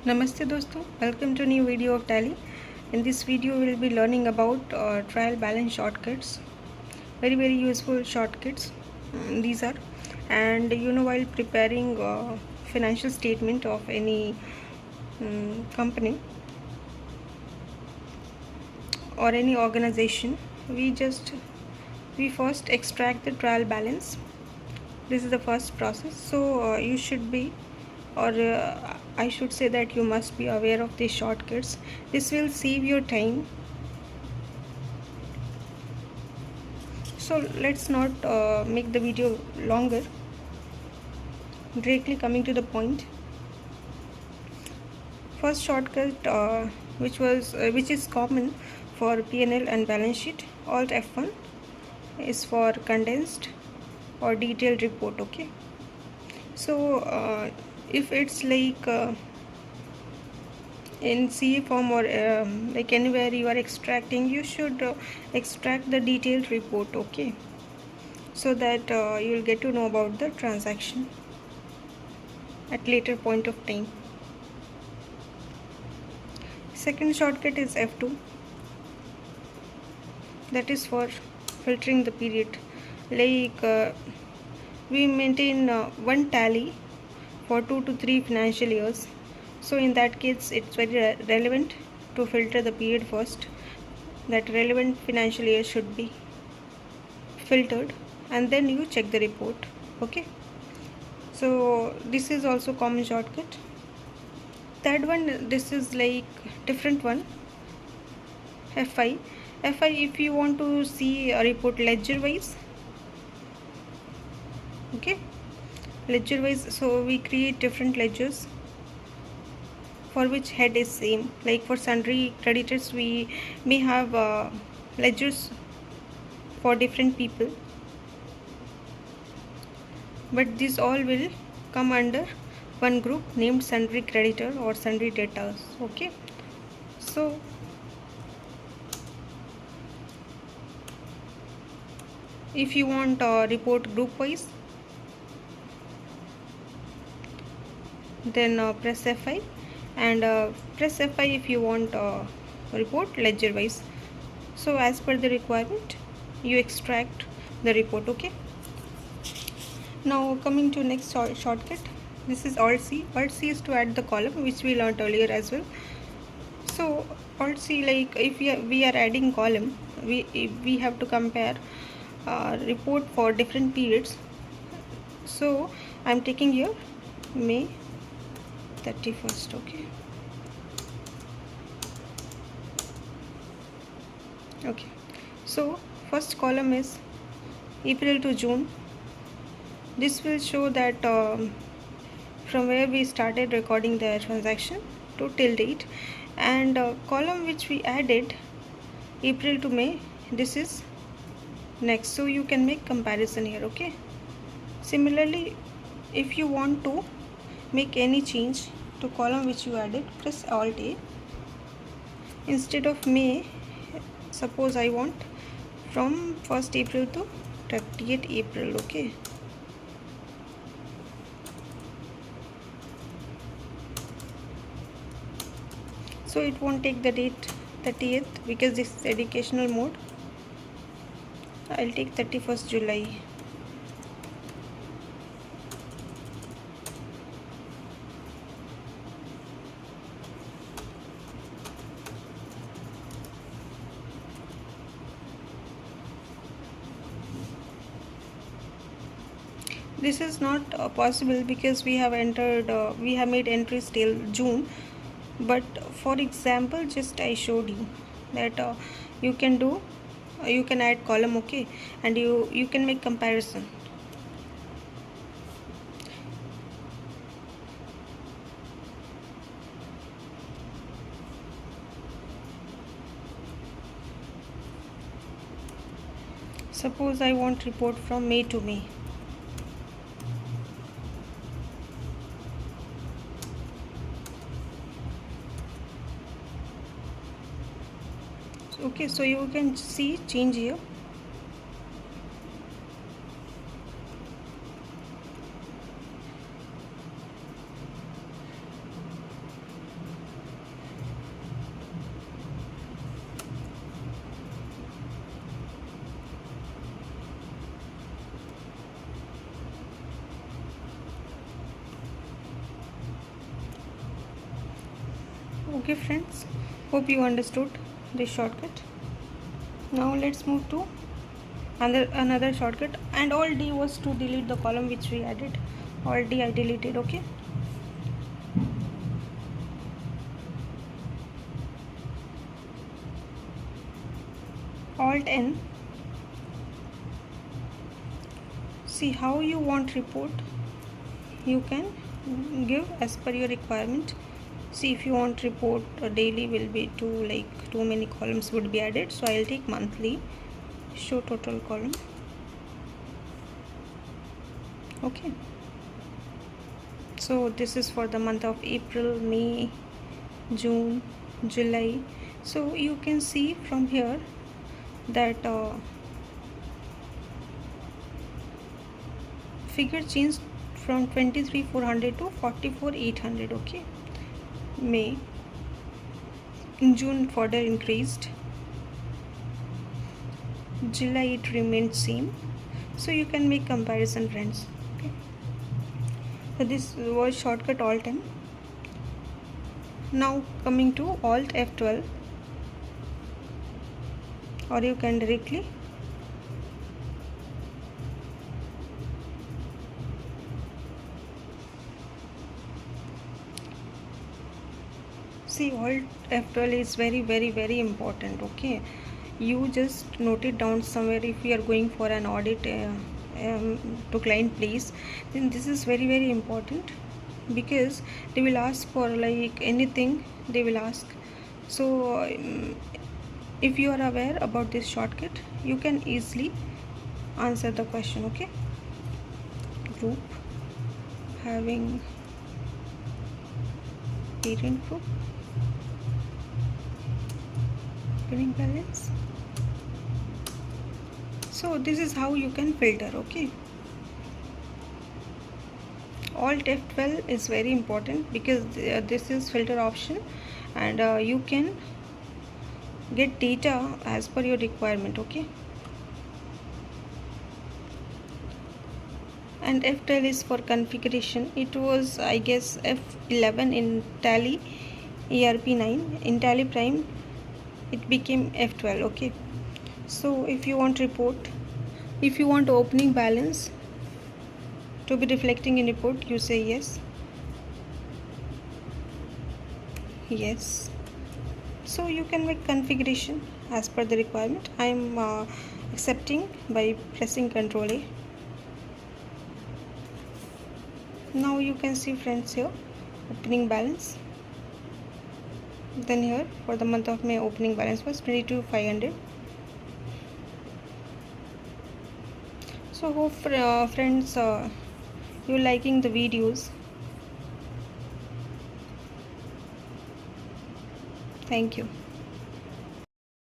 Namaste दोस्तों, welcome to new video of Tally. In this video we will be learning about trial balance shortcuts. Very useful shortcuts these are. And while preparing financial statement of any company or any organization, we first extract the trial balance. This is the first process. So you should be, or I should say that you must be aware of these shortcuts. This will save your time. So let's not make the video longer. Directly coming to the point. First shortcut, which is common for P&L and balance sheet. Alt F1 is for condensed or detailed report. Okay. So if it's like in CA form or like anywhere you are extracting, you should extract the detailed report. Okay, so that you'll get to know about the transaction at later point of time. Second shortcut is F2, that is for filtering the period. Like we maintain one tally for 2 to 3 financial years. So in that case it's very relevant to filter the period first. That relevant financial year should be filtered, and then you check the report. Okay, so this is also common shortcut. Third one, this is like different one, F5. If you want to see a report ledger wise, okay, ledger wise, so we create different ledgers for which head is same. Like for sundry creditors we may have ledgers for different people, but these all will come under one group named sundry creditor or sundry debtors. Okay, so if you want report group wise, then press F5, and press F5 if you want report ledger wise. So as per the requirement you extract the report. Okay, now coming to next shortcut, this is Alt C. Alt C is to add the column, which we learned earlier as well. So Alt C, like if we are adding column, we have to compare report for different periods. So I'm taking here May 31st. Okay, so first column is April to June. This will show that from where we started recording the transaction to till date, and column which we added April to May, this is next. So you can make comparison here. Okay, similarly if you want to make any change to column which you added, press Alt A. Instead of May, suppose I want from 1st April to 30th April. Okay, so it won't take the date 30th because this is educational mode. I'll take 31st July. This is not possible because we have made entries till June. But for example, just I showed you that you can add column. Okay, and you can make comparison. Suppose I want report from May to May. Okay, so you can see change here. Okay friends, hope you understood this shortcut. Now let's move to another shortcut. And Alt D was to delete the column which we added. Alt D I deleted. Okay. Alt N. See how you want report. You can give as per your requirement. See if you want report daily will be too many columns would be added. So I'll take monthly. Show total column. Okay. So this is for the month of April, May, June, July. So you can see from here that figure changed from 23,400 to 44,800. Okay. May. In June further increased. July it remained same. So you can make comparison friends. Okay. So this was shortcut Alt M. Now coming to Alt F12, or you can directly see. Alt F12 is very important. Okay, you just note it down somewhere. If you are going for an audit to client place, then this is very important, because they will ask for like anything they will ask. So if you are aware about this shortcut, you can easily answer the question. Okay. Group having parent group, opening balance. So this is how you can filter. Okay. Alt F12 is very important, because this is filter option, and you can get data as per your requirement. Okay. And F12 is for configuration. It was, I guess, F11 in Tally ERP9. In Tally Prime it became F12. Okay. So if you want report, if you want opening balance to be reflecting in report, you say yes. Yes. So you can make configuration as per the requirement. I am accepting by pressing Ctrl A. Now you can see friends here opening balance. Then here for the month of May, opening balance was 22,500. So hope friends you liking the videos. Thank you.